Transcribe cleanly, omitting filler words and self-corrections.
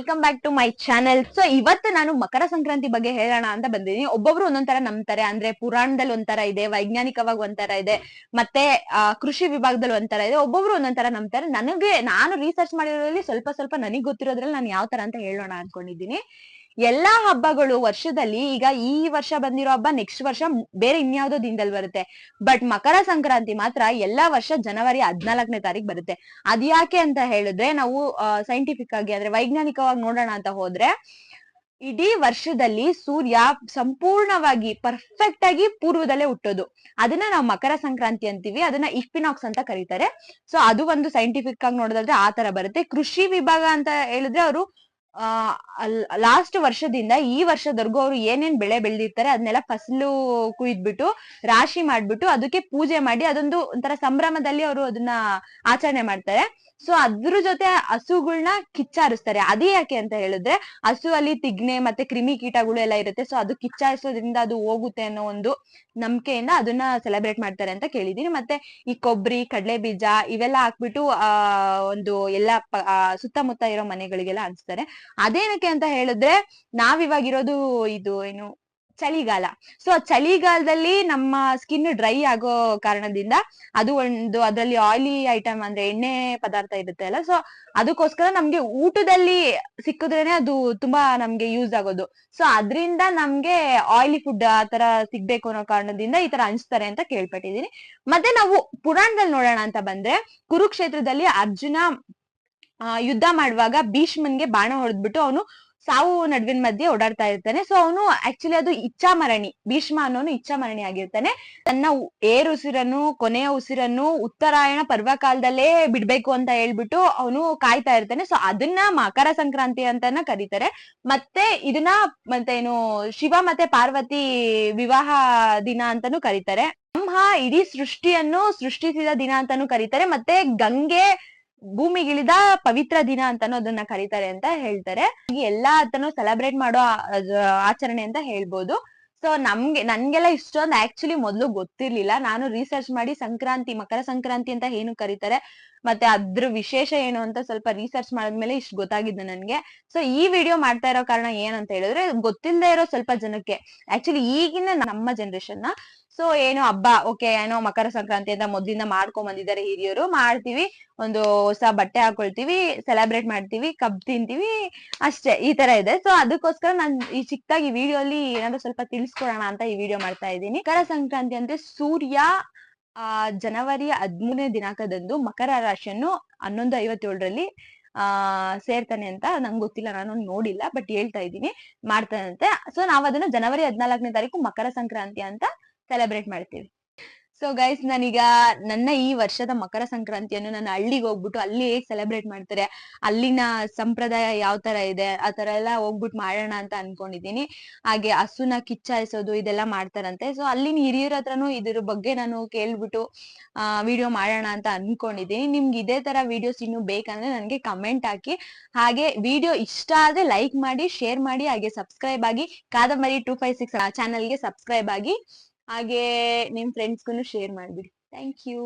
Welcome back to my channel. So ಇವತ್ತು ನಾನು ಮಕರ ಸಂಕ್ರಾಂತಿ ಬಗ್ಗೆ ಹೇಳೋಣ ಅಂತ ಬಂದಿದ್ದೀನಿ. ಒಬ್ಬೊಬ್ರು ಒಂದೊಂದರ ನಂಬ್ತಾರೆ. ಅಂದ್ರೆ ಪುರಾಣದಲ್ಲಿ ಒಂಥರ ಇದೆ, ವೈಜ್ಞಾನಿಕವಾಗಿ ಒಂಥರ ಇದೆ, ಮತ್ತೆ ಕೃಷಿ ವಿಭಾಗದಲ್ಲಿ ಒಂಥರ ಇದೆ. ಒಬ್ಬೊಬ್ರು ಒಂದೊಂದರ ನಂಬ್ತಾರೆ. ನಾನು ರಿಸರ್ಚ್ ಮಾಡಿರೋದ್ರಲ್ಲಿ ಸ್ವಲ್ಪ ಸ್ವಲ್ಪ ನನಗೆ ಗೊತ್ತಿರೋದ್ರಲ್ಲಿ ನಾನು ಯಾವ ತರ ಅಂತ ಹೇಳೋಣ ಅನ್ಕೊಂಡಿದ್ದೀನಿ. ಎಲ್ಲಾ ಹಬ್ಬಗಳು ವರ್ಷದಲ್ಲಿ, ಈಗ ಈ ವರ್ಷ ಬಂದಿರೋ ಹಬ್ಬ ನೆಕ್ಸ್ಟ್ ವರ್ಷ ಬೇರೆ ಇನ್ಯಾವುದೋ ದಿನದಲ್ಲಿ ಬರುತ್ತೆ. ಬಟ್ ಮಕರ ಸಂಕ್ರಾಂತಿ ಮಾತ್ರ ಎಲ್ಲಾ ವರ್ಷ ಜನವರಿ 14ನೇ ತಾರೀಕು ಬರುತ್ತೆ. ಅದ್ಯಾಕೆ ಅಂತ ಹೇಳಿದ್ರೆ, ನಾವು ಸೈಂಟಿಫಿಕ್ ಆಗಿ ಅಂದ್ರೆ ವೈಜ್ಞಾನಿಕವಾಗಿ ನೋಡೋಣ ಅಂತ ಹೋದ್ರೆ, ಇಡೀ ವರ್ಷದಲ್ಲಿ ಸೂರ್ಯ ಸಂಪೂರ್ಣವಾಗಿ ಪರ್ಫೆಕ್ಟ್ ಆಗಿ ಪೂರ್ವದಲ್ಲೇ ಹುಟ್ಟೋದು. ಅದನ್ನ ನಾವು ಮಕರ ಸಂಕ್ರಾಂತಿ ಅಂತೀವಿ. ಅದನ್ನ ಇಕ್ವಿನಾಕ್ಸ್ ಅಂತ ಕರೀತಾರೆ. ಸೊ ಅದು ಒಂದು ಸೈಂಟಿಫಿಕ್ ಆಗಿ ನೋಡೋದಾದ್ರೆ ಆ ತರ ಬರುತ್ತೆ. ಕೃಷಿ ವಿಭಾಗ ಅಂತ ಹೇಳಿದ್ರೆ ಅವರು ಲಾಸ್ಟ್ ವರ್ಷದಿಂದ ಈ ವರ್ಷದವರೆಗೂ ಅವರು ಏನೇನ್ ಬೆಳೆ ಬೆಳೆದಿರ್ತಾರೆ ಅದನ್ನೆಲ್ಲ ಫಸಲು ಕುಯ್ದ್ಬಿಟ್ಟು ರಾಶಿ ಮಾಡ್ಬಿಟ್ಟು ಅದಕ್ಕೆ ಪೂಜೆ ಮಾಡಿ ಅದೊಂದು ಒಂಥರ ಸಂಭ್ರಮದಲ್ಲಿ ಅವರು ಅದನ್ನ ಆಚರಣೆ ಮಾಡ್ತಾರೆ. ಸೊ ಅದ್ರ ಜೊತೆ ಹಸುಗಳನ್ನ ಕಿಚ್ಚಾರಿಸ್ತಾರೆ. ಅದೇ ಯಾಕೆ ಅಂತ ಹೇಳಿದ್ರೆ, ಹಸು ಅಲ್ಲಿ ತಿಗ್ನೆ ಮತ್ತೆ ಕ್ರಿಮಿ ಕೀಟಗಳು ಎಲ್ಲ ಇರುತ್ತೆ. ಸೊ ಅದು ಕಿಚ್ಚಾರಿಸೋದ್ರಿಂದ ಅದು ಹೋಗುತ್ತೆ ಅನ್ನೋ ಒಂದು ನಂಬಿಕೆಯಿಂದ ಅದನ್ನ ಸೆಲೆಬ್ರೇಟ್ ಮಾಡ್ತಾರೆ ಅಂತ ಕೇಳಿದೀನಿ. ಮತ್ತೆ ಈ ಕೊಬ್ಬರಿ, ಕಡಲೆ ಬೀಜ ಇವೆಲ್ಲ ಹಾಕ್ಬಿಟ್ಟು ಒಂದು ಎಲ್ಲ ಸುತ್ತಮುತ್ತ ಇರೋ ಮನೆಗಳಿಗೆಲ್ಲ ಹಂಚ್ತಾರೆ. ಅದೇನಕ್ಕೆ ಅಂತ ಹೇಳಿದ್ರೆ, ನಾವಿವಾಗಿರೋದು ಇದು ಏನು ಚಳಿಗಾಲ. ಸೊ ಚಳಿಗಾಲದಲ್ಲಿ ನಮ್ಮ ಸ್ಕಿನ್ ಡ್ರೈ ಆಗೋ ಕಾರಣದಿಂದ ಅದು ಒಂದು ಅದರಲ್ಲಿ ಆಯಿಲಿ ಐಟಮ್ ಅಂದ್ರೆ ಎಣ್ಣೆ ಪದಾರ್ಥ ಇರುತ್ತೆ ಅಲ್ಲ, ಸೊ ಅದಕ್ಕೋಸ್ಕರ ನಮ್ಗೆ ಊಟದಲ್ಲಿ ಸಿಕ್ಕಿದ್ರೇನೆ ಅದು ತುಂಬಾ ನಮ್ಗೆ ಯೂಸ್ ಆಗೋದು. ಸೊ ಅದ್ರಿಂದ ನಮ್ಗೆ ಆಯಿಲಿ ಫುಡ್ ಆ ತರ ಸಿಗ್ಬೇಕು ಅನ್ನೋ ಕಾರಣದಿಂದ ಈ ತರ ಹಂಚ್ತಾರೆ ಅಂತ ಕೇಳ್ಪಟ್ಟಿದೀನಿ. ಮತ್ತೆ ನಾವು ಪುರಾಣದಲ್ಲಿ ನೋಡೋಣ ಅಂತ ಬಂದ್ರೆ, ಕುರುಕ್ಷೇತ್ರದಲ್ಲಿ ಅರ್ಜುನ ಯುದ್ಧ ಮಾಡುವಾಗ ಭೀಷ್ಮನ್ಗೆ ಬಾಣ ಹೊಡೆದ್ಬಿಟ್ಟು ಅವನು ಸಾವು ನಡುವಿನ ಮಧ್ಯೆ ಓಡಾಡ್ತಾ ಇರ್ತಾನೆ. ಸೊ ಅವನು ಆಕ್ಚುಲಿ ಅದು ಇಚ್ಛಾಮರಣಿ, ಭೀಷ್ಮ ಅನ್ನೋನು ಇಚ್ಛಾಮರಣಿ ಆಗಿರ್ತಾನೆ. ತನ್ನ ಉಸಿರನ್ನು, ಕೊನೆಯ ಉಸಿರನ್ನು ಉತ್ತರಾಯಣ ಪರ್ವಕಾಲದಲ್ಲೇ ಬಿಡ್ಬೇಕು ಅಂತ ಹೇಳ್ಬಿಟ್ಟು ಅವನು ಕಾಯ್ತಾ ಇರ್ತಾನೆ. ಸೊ ಅದನ್ನ ಮಕರ ಸಂಕ್ರಾಂತಿ ಅಂತಾನ ಕರೀತಾರೆ. ಮತ್ತೆ ಇದನ್ನ ಮತ್ತೆ ಏನು ಶಿವ ಮತ್ತೆ ಪಾರ್ವತಿ ವಿವಾಹ ದಿನ ಅಂತಾನು ಕರೀತಾರೆ. ಬ್ರಹ್ಮ ಇಡೀ ಸೃಷ್ಟಿಯನ್ನು ಸೃಷ್ಟಿಸಿದ ದಿನ ಅಂತಾನು ಕರೀತಾರೆ. ಮತ್ತೆ ಗಂಗೆ ಭೂಮಿಗಿಳಿದ ಪವಿತ್ರ ದಿನ ಅಂತಾನು ಅದನ್ನ ಕರೀತಾರೆ ಅಂತ ಹೇಳ್ತಾರೆ. ಎಲ್ಲಾ ಅಂತಾನು ಸೆಲೆಬ್ರೇಟ್ ಮಾಡೋ ಆಚರಣೆ ಅಂತ ಹೇಳ್ಬೋದು. ಸೊ ನನ್ಗೆಲ್ಲ ಇಷ್ಟೊಂದು ಆಕ್ಚುಲಿ ಮೊದ್ಲು ಗೊತ್ತಿರ್ಲಿಲ್ಲ. ನಾನು ರಿಸರ್ಚ್ ಮಾಡಿ ಸಂಕ್ರಾಂತಿ, ಮಕರ ಸಂಕ್ರಾಂತಿ ಅಂತ ಏನು ಕರೀತಾರೆ ಮತ್ತೆ ಅದ್ರ ವಿಶೇಷ ಏನು ಅಂತ ಸ್ವಲ್ಪ ರಿಸರ್ಚ್ ಮಾಡಿದ್ಮೇಲೆ ಇಷ್ಟು ಗೊತ್ತಾಗಿದ್ದು ನನ್ಗೆ. ಸೊ ಈ ವಿಡಿಯೋ ಮಾಡ್ತಾ ಇರೋ ಕಾರಣ ಏನಂತ ಹೇಳಿದ್ರೆ, ಗೊತ್ತಿಲ್ಲದೆ ಇರೋ ಸ್ವಲ್ಪ ಜನಕ್ಕೆ, ಆಕ್ಚುಲಿ ಈಗಿನ ನಮ್ಮ ಜನರೇಷನ್ ನ, ಸೊ ಏನೋ ಹಬ್ಬ ಓಕೆ, ಏನೋ ಮಕರ ಸಂಕ್ರಾಂತಿ ಅಂತ ಮೊದ್ಲಿಂದ ಮಾಡ್ಕೊಂಡ್ ಬಂದಿದ್ದಾರೆ ಹಿರಿಯರು, ಮಾಡ್ತೀವಿ, ಒಂದು ಹೊಸ ಬಟ್ಟೆ ಹಾಕೊಳ್ತೀವಿ, ಸೆಲೆಬ್ರೇಟ್ ಮಾಡ್ತೀವಿ, ಕಬ್ ತಿಂತೀವಿ ಅಷ್ಟೇ, ಈ ತರ ಇದೆ. ಸೊ ಅದಕ್ಕೋಸ್ಕರ ನಾನು ಈ ಚಿಕ್ಕದಾಗಿ ವಿಡಿಯೋ ಅಲ್ಲಿ ಏನಾದ್ರು ಸ್ವಲ್ಪ ತಿಳಿಸ್ಕೊಡೋಣ ಅಂತ ಈ ವಿಡಿಯೋ ಮಾಡ್ತಾ ಇದ್ದೀನಿ. ಮಕರ ಸಂಕ್ರಾಂತಿ ಅಂದ್ರೆ ಸೂರ್ಯ ಜನವರಿ 13ನೇ ದಿನಾಂಕದಂದು ಮಕರ ರಾಶಿಯನ್ನು 11:57ರಲ್ಲಿ ಸೇರ್ತಾನೆ ಅಂತ ನಂಗೆ ಗೊತ್ತಿಲ್ಲ, ನಾನು ನೋಡಿಲ್ಲ, ಬಟ್ ಹೇಳ್ತಾ ಇದ್ದೀನಿ ಮಾಡ್ತಾನಂತೆ. ಸೊ ನಾವ್ ಅದನ್ನ ಜನವರಿ 14ನೇ ತಾರೀಕು ಮಕರ ಸಂಕ್ರಾಂತಿ ಅಂತ ಸೆಲೆಬ್ರೇಟ್ ಮಾಡ್ತೀವಿ. ಸೊ ಗೈಸ್, ನಾನೀಗ ನನ್ನ ಈ ವರ್ಷದ ಮಕರ ಸಂಕ್ರಾಂತಿಯನ್ನು ನನ್ನ ಹಳ್ಳಿಗೆ ಹೋಗ್ಬಿಟ್ಟು ಅಲ್ಲಿ ಹೇಗ್ ಸೆಲೆಬ್ರೇಟ್ ಮಾಡ್ತಾರೆ, ಅಲ್ಲಿನ ಸಂಪ್ರದಾಯ ಯಾವ ತರ ಇದೆ ಆ ತರ ಎಲ್ಲ ಹೋಗ್ಬಿಟ್ಟು ಮಾಡೋಣ ಅಂತ ಅನ್ಕೊಂಡಿದೀನಿ. ಹಾಗೆ ಹಸುನ ಕಿಚ್ಚಾಯಿಸೋದು ಇದೆಲ್ಲ ಮಾಡ್ತಾರಂತೆ. ಸೊ ಅಲ್ಲಿನ ಹಿರಿಯರ ಹತ್ರನು ಇದ್ರ ಬಗ್ಗೆ ನಾನು ಕೇಳ್ಬಿಟ್ಟು ವಿಡಿಯೋ ಮಾಡೋಣ ಅಂತ ಅನ್ಕೊಂಡಿದೀನಿ. ನಿಮ್ಗೆ ಇದೇ ತರ ವಿಡಿಯೋಸ್ ಇನ್ನು ಬೇಕಂದ್ರೆ ನನ್ಗೆ ಕಮೆಂಟ್ ಹಾಕಿ. ಹಾಗೆ ವಿಡಿಯೋ ಇಷ್ಟ ಆದ್ರೆ ಲೈಕ್ ಮಾಡಿ, ಶೇರ್ ಮಾಡಿ, ಹಾಗೆ ಸಬ್ಸ್ಕ್ರೈಬ್ ಆಗಿ. ಕಾದಂಬರಿ 256 ಚಾನಲ್ಗೆ ಸಬ್ಸ್ಕ್ರೈಬ್ ಆಗಿ, ಹಾಗೆ ನಿಮ್ ಫ್ರೆಂಡ್ಸ್ಗೂ ಶೇರ್ ಮಾಡ್ಬಿಡಿ. Thank you.